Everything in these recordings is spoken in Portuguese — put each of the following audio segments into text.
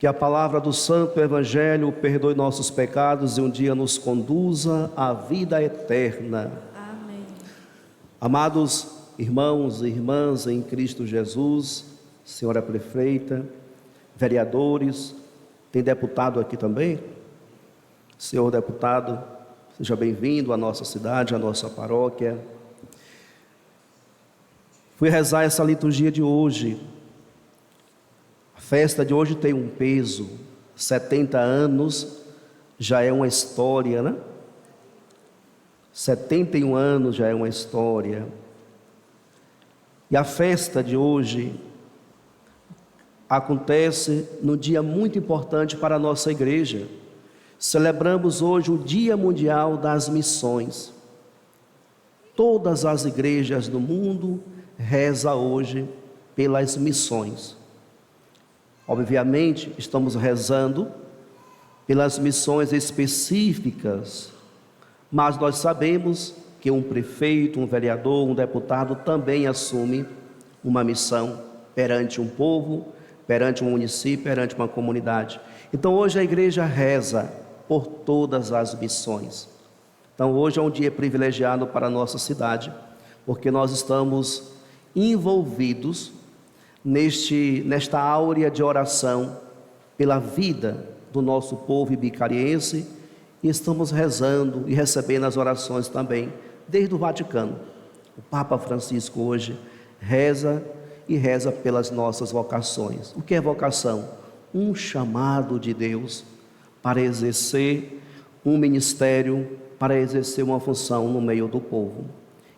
Que a palavra do Santo Evangelho perdoe nossos pecados e um dia nos conduza à vida eterna. Amém. Amados irmãos e irmãs em Cristo Jesus, senhora prefeita, vereadores, tem deputado aqui também? Senhor deputado, seja bem-vindo à nossa cidade, à nossa paróquia. Fui rezar essa liturgia de hoje. A festa de hoje tem um peso, 70 anos já é uma história, né? 71 anos já é uma história. E a festa de hoje acontece num dia muito importante para a nossa igreja. Celebramos hoje o Dia Mundial das Missões. Todas as igrejas do mundo rezam hoje pelas missões. Obviamente, estamos rezando pelas missões específicas, mas nós sabemos que um prefeito, um vereador, um deputado também assume uma missão perante um povo, perante um município, perante uma comunidade. Então hoje a igreja reza por todas as missões. Então hoje é um dia privilegiado para a nossa cidade, porque nós estamos envolvidos nesta áurea de oração pela vida do nosso povo ibicariense, e estamos rezando e recebendo as orações também desde o Vaticano. O Papa Francisco hoje reza e reza pelas nossas vocações. O que é vocação? Um chamado de Deus para exercer um ministério, para exercer uma função no meio do povo.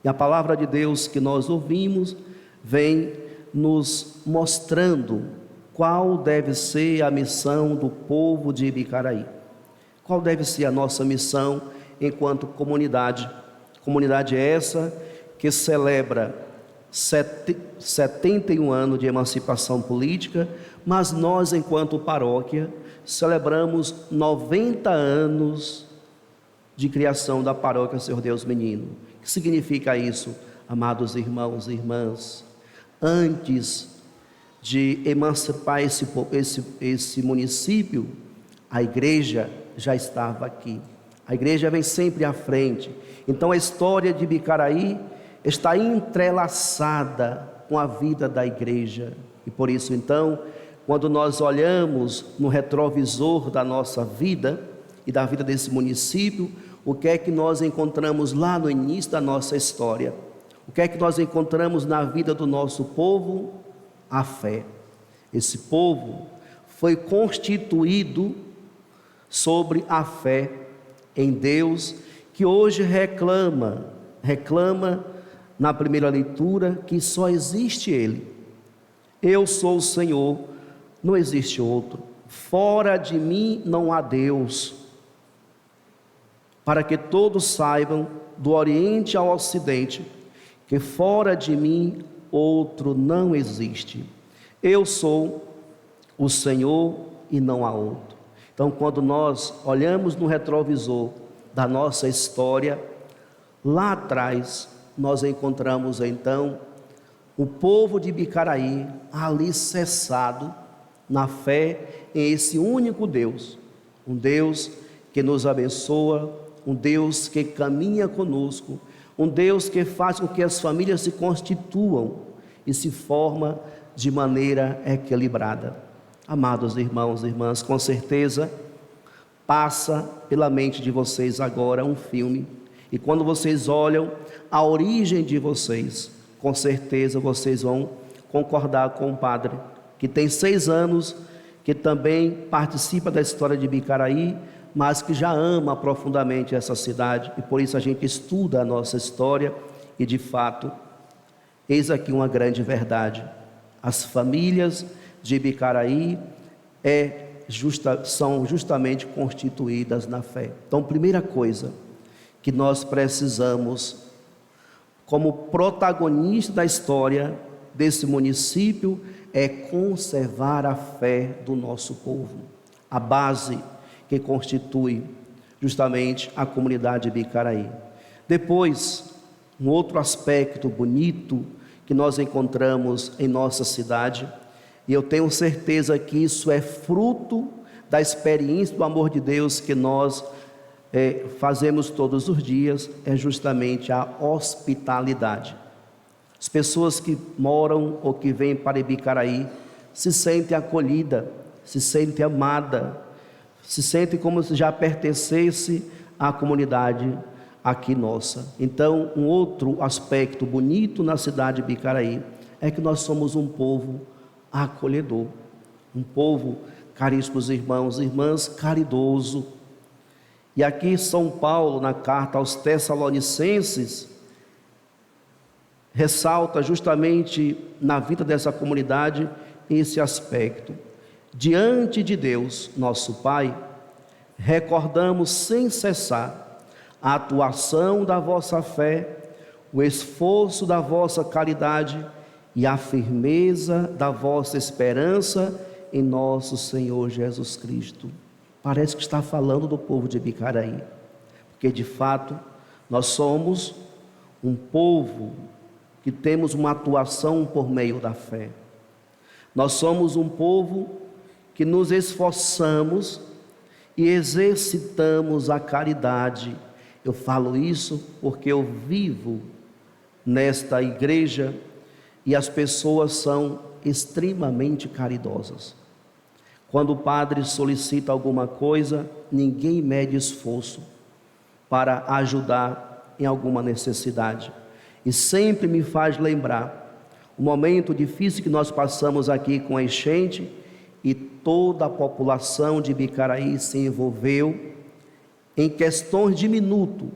E a palavra de Deus que nós ouvimos vem nos mostrando qual deve ser a missão do povo de Ibicaraí. Qual deve ser a nossa missão enquanto comunidade? Comunidade essa que celebra 71 anos de emancipação política, mas nós, enquanto paróquia, celebramos 90 anos de criação da paróquia Senhor Deus Menino. O que significa isso, amados irmãos e irmãs? Antes de emancipar esse município, a igreja já estava aqui. A igreja vem sempre à frente. Então a história de Ibicaraí está entrelaçada com a vida da igreja. E por isso então, quando nós olhamos no retrovisor da nossa vida e da vida desse município, o que é que nós encontramos lá no início da nossa história? O que é que nós encontramos na vida do nosso povo? A fé. Esse povo foi constituído sobre a fé em Deus, que hoje reclama na primeira leitura que só existe Ele. Eu sou o Senhor, não existe outro. Fora de mim não há Deus. Para que todos saibam, do Oriente ao Ocidente, que fora de mim outro não existe. Eu sou o Senhor e não há outro. Então, quando nós olhamos no retrovisor da nossa história, lá atrás nós encontramos então o povo de Ibicaraí alicerçado na fé em esse único Deus, um Deus que nos abençoa, um Deus que caminha conosco, um Deus que faz com que as famílias se constituam e se formam de maneira equilibrada. Amados irmãos e irmãs, com certeza passa pela mente de vocês agora um filme, e quando vocês olham a origem de vocês, com certeza vocês vão concordar com o padre, que tem 6 anos, que também participa da história de Ibicaraí, mas que já ama profundamente essa cidade, e por isso a gente estuda a nossa história, e de fato, eis aqui uma grande verdade: as famílias de Ibicaraí são justamente constituídas na fé. Então, primeira coisa que nós precisamos, como protagonista da história desse município, é conservar a fé do nosso povo, a base que constitui justamente a comunidade de Ibicaraí. Depois, um outro aspecto bonito que nós encontramos em nossa cidade E eu tenho certeza que isso é fruto da experiência do amor de Deus que nós fazemos todos os dias, é justamente a hospitalidade. As pessoas que moram ou que vêm para Ibicaraí se sentem acolhidas, se sentem amadas, se sentem como se já pertencesse à comunidade aqui nossa. Então, um outro aspecto bonito na cidade de Ibicaraí é que nós somos um povo acolhedor, um povo, caríssimos irmãos e irmãs, caridoso. E aqui São Paulo, na carta aos Tessalonicenses, ressalta justamente na vida dessa comunidade esse aspecto. Diante de Deus, nosso Pai, recordamos sem cessar a atuação da vossa fé, o esforço da vossa caridade e a firmeza da vossa esperança em nosso Senhor Jesus Cristo. Parece que está falando do povo de Ibicaraí, porque de fato nós somos um povo que temos uma atuação por meio da fé. Nós somos um povo que nos esforçamos e exercitamos a caridade. Eu falo isso porque eu vivo nesta igreja e as pessoas são extremamente caridosas. Quando o padre solicita alguma coisa, ninguém mede esforço para ajudar em alguma necessidade. E sempre me faz lembrar o momento difícil que nós passamos aqui com a enchente, e toda a população de Ibicaraí se envolveu em questões de minuto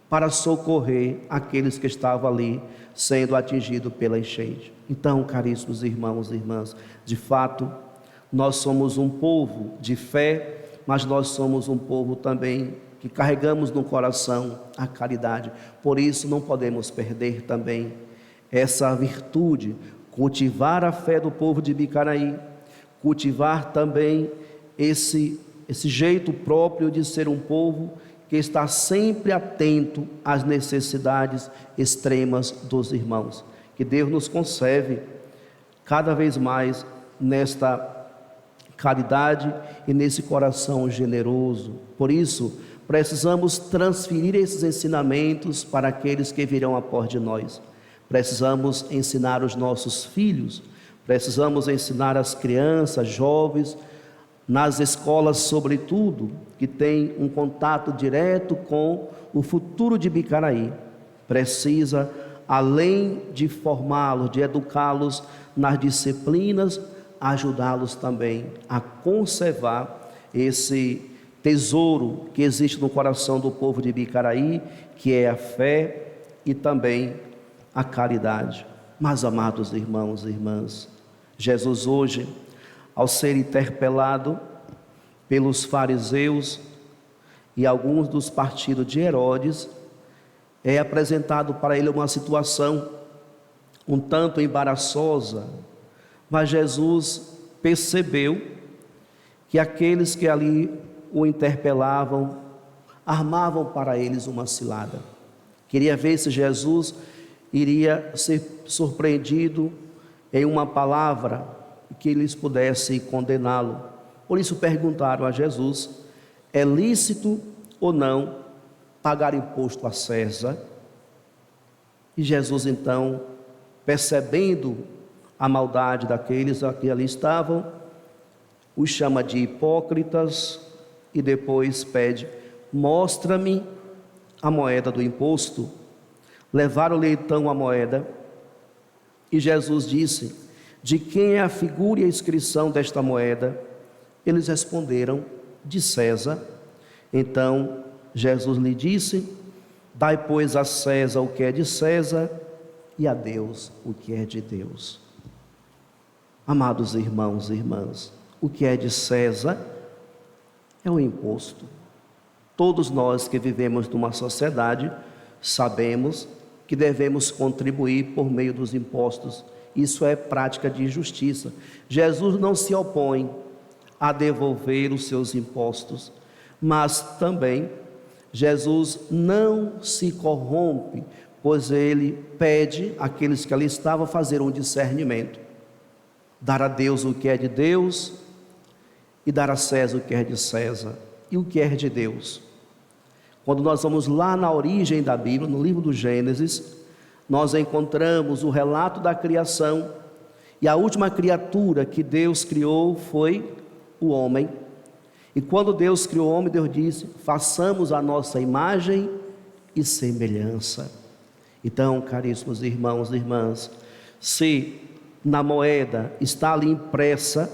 para socorrer aqueles que estavam ali sendo atingidos pela enchente. Então, caríssimos irmãos e irmãs, de fato, nós somos um povo de fé, mas nós somos um povo também que carregamos no coração a caridade. Por isso não podemos perder também essa virtude, cultivar a fé do povo de Ibicaraí, cultivar também esse jeito próprio de ser um povo que está sempre atento às necessidades extremas dos irmãos. Que Deus nos conserve cada vez mais nesta caridade e nesse coração generoso. Por isso, precisamos transferir esses ensinamentos para aqueles que virão após de nós. Precisamos ensinar os nossos filhos, precisamos ensinar as crianças, jovens, nas escolas sobretudo, que têm um contato direto com o futuro de Ibicaraí. Precisa, além de formá-los, de educá-los nas disciplinas, ajudá-los também a conservar esse tesouro que existe no coração do povo de Ibicaraí, que é a fé e também a caridade. Mas, amados irmãos e irmãs, Jesus hoje, ao ser interpelado pelos fariseus e alguns dos partidos de Herodes, é apresentado para ele uma situação um tanto embaraçosa, mas Jesus percebeu que aqueles que ali o interpelavam armavam para eles uma cilada. Queria ver se Jesus iria ser surpreendido em uma palavra que eles pudessem condená-lo. Por isso perguntaram a Jesus: é lícito ou não pagar imposto a César? E Jesus então, percebendo a maldade daqueles que ali estavam, os chama de hipócritas e depois pede: mostra-me a moeda do imposto. Levaram-lhe então a moeda, e Jesus disse: de quem é a figura e a inscrição desta moeda? Eles responderam: de César. Então Jesus lhe disse: dai, pois, a César o que é de César, e a Deus o que é de Deus. Amados irmãos e irmãs, o que é de César é o imposto. Todos nós que vivemos numa sociedade sabemos que devemos contribuir por meio dos impostos. Isso é prática de justiça. Jesus não se opõe a devolver os seus impostos, mas também Jesus não se corrompe, pois ele pede àqueles que ali estavam fazer um discernimento. dar a Deus o que é de Deus e dar a César o que é de César. E o que é de Deus? Quando nós vamos lá na origem da Bíblia, no livro do Gênesis, nós encontramos o relato da criação, e a última criatura que Deus criou foi o homem. E quando Deus criou o homem, Deus disse: façamos a nossa imagem e semelhança. Então, caríssimos irmãos e irmãs, se na moeda está ali impressa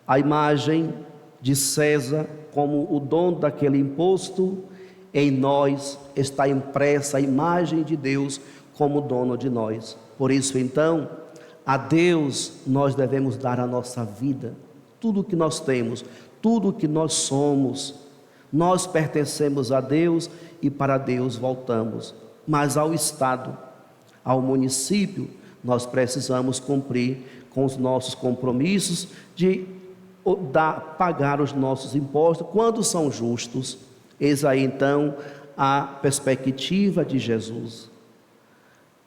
a imagem de César como o dono daquele imposto, em nós está impressa a imagem de Deus como dono de nós. Por isso, então, a Deus nós devemos dar a nossa vida, tudo o que nós temos, tudo o que nós somos. Nós pertencemos a Deus e para Deus voltamos. Mas ao Estado, ao município, nós precisamos cumprir com os nossos compromissos de pagar os nossos impostos quando são justos. Eis aí então a perspectiva de Jesus.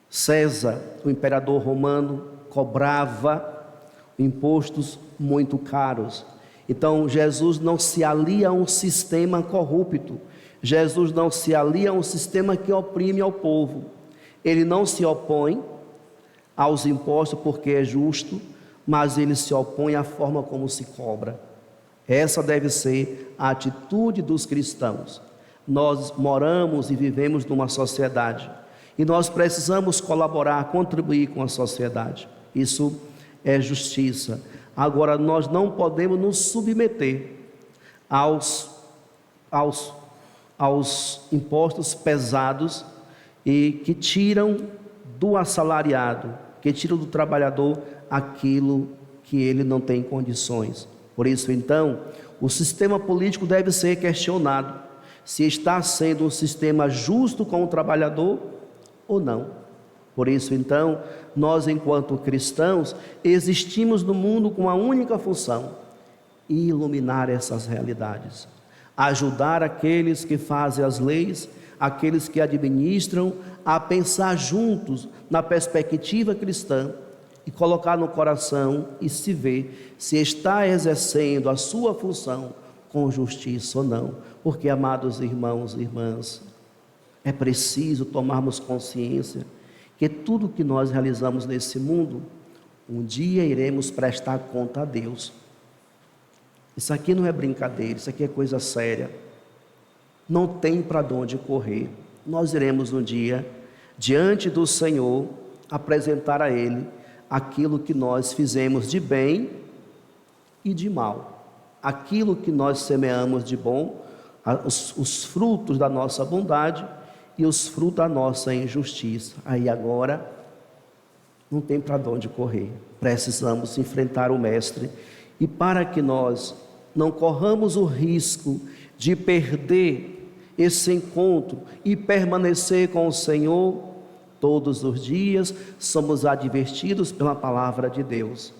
César, o imperador romano, cobrava impostos muito caros. Então Jesus não se alia a um sistema corrupto. Jesus não se alia a um sistema que oprime ao povo. Ele não se opõe aos impostos porque é justo, mas ele se opõe à forma como se cobra. Essa deve ser a atitude dos cristãos. Nós moramos e vivemos numa sociedade e nós precisamos colaborar, contribuir com a sociedade. Isso é justiça. Agora, nós não podemos nos submeter aos impostos pesados e que tiram do assalariado, que tiram do trabalhador aquilo que ele não tem condições. Por isso, então, o sistema político deve ser questionado, se está sendo um sistema justo com o trabalhador ou não. Por isso, então, nós, enquanto cristãos, existimos no mundo com uma única função: iluminar essas realidades, ajudar aqueles que fazem as leis, aqueles que administram, a pensar juntos na perspectiva cristã e colocar no coração e se ver se está exercendo a sua função com justiça ou não. Porque, amados irmãos e irmãs, é preciso tomarmos consciência que tudo que nós realizamos nesse mundo, um dia iremos prestar conta a Deus. Isso aqui não é brincadeira, isso aqui é coisa séria. Não tem para onde correr. Nós iremos um dia, diante do Senhor, apresentar a Ele aquilo que nós fizemos de bem e de mal. Aquilo que nós semeamos de bom, os frutos da nossa bondade e os frutos da nossa injustiça. Aí agora não tem para onde correr. Precisamos enfrentar o Mestre. E para que nós não corramos o risco de perder esse encontro e permanecer com o Senhor, todos os dias somos advertidos pela palavra de Deus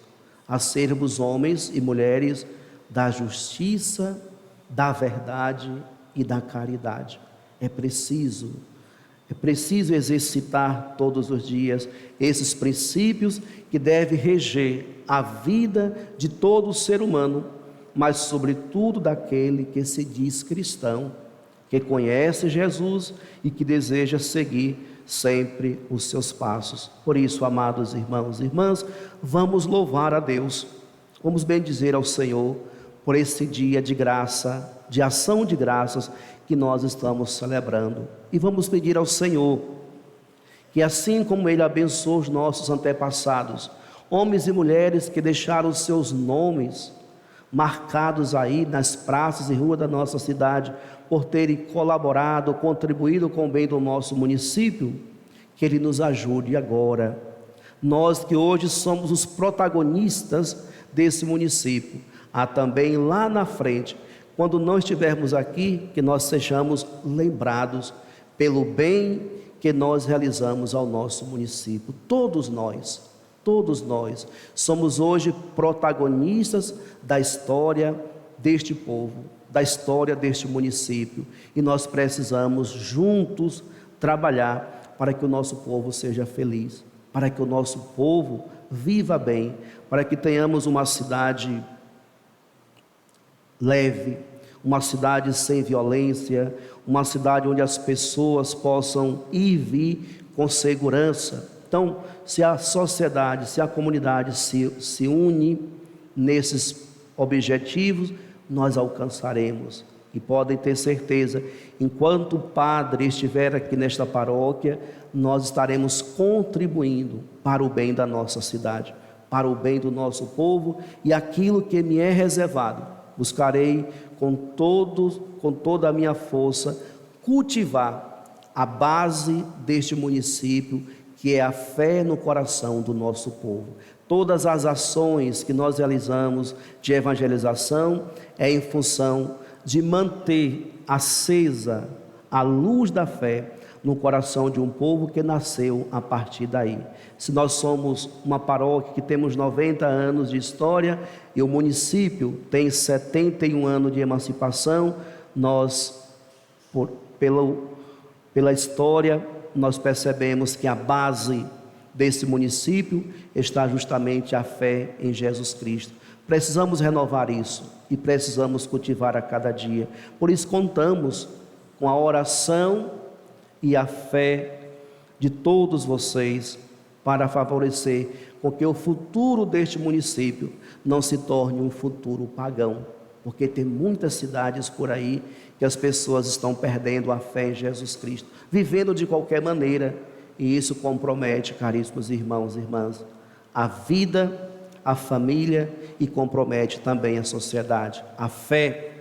a sermos homens e mulheres da justiça, da verdade e da caridade. É preciso exercitar todos os dias esses princípios que devem reger a vida de todo ser humano, mas sobretudo daquele que se diz cristão, que conhece Jesus e que deseja seguir sempre os seus passos. Por isso, amados irmãos e irmãs, vamos louvar a Deus, vamos bendizer ao Senhor por esse dia de graça, de ação de graças que nós estamos celebrando. E vamos pedir ao Senhor que, assim como Ele abençoou os nossos antepassados, homens e mulheres que deixaram os seus nomes marcados aí nas praças e ruas da nossa cidade, por terem colaborado, contribuído com o bem do nosso município, que Ele nos ajude agora. Nós que hoje somos os protagonistas desse município, há também lá na frente, quando não estivermos aqui, que nós sejamos lembrados pelo bem que nós realizamos ao nosso município. Todos nós somos hoje protagonistas da história deste povo, da história deste município, e nós precisamos juntos trabalhar para que o nosso povo seja feliz. para que o nosso povo viva bem, para que tenhamos uma cidade leve, uma cidade sem violência, uma cidade onde as pessoas possam ir e vir com segurança. Então, se a sociedade, se a comunidade se une nesses objetivos, nós alcançaremos. E podem ter certeza, enquanto o padre estiver aqui nesta paróquia, nós estaremos contribuindo para o bem da nossa cidade, para o bem do nosso povo, e aquilo que me é reservado, buscarei com toda a minha força cultivar a base deste município, que é a fé no coração do nosso povo. Todas as ações que nós realizamos de evangelização é em função de manter acesa a luz da fé no coração de um povo que nasceu a partir daí. Se nós somos uma paróquia que temos 90 anos de história e o município tem 71 anos de emancipação, nós, pela história, nós percebemos que a base desse município está justamente a fé em Jesus Cristo. Precisamos renovar isso e precisamos cultivar a cada dia. Por isso contamos com a oração e a fé de todos vocês para favorecer com que o futuro deste município não se torne um futuro pagão, porque tem muitas cidades por aí que as pessoas estão perdendo a fé em Jesus Cristo, vivendo de qualquer maneira, e isso compromete, caríssimos irmãos e irmãs, a vida, a família, e compromete também a sociedade. A fé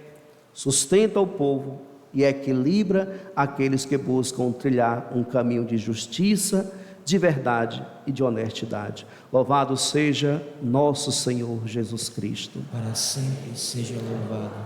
sustenta o povo e equilibra aqueles que buscam trilhar um caminho de justiça, de verdade e de honestidade. Louvado seja nosso Senhor Jesus Cristo. Para sempre seja louvado.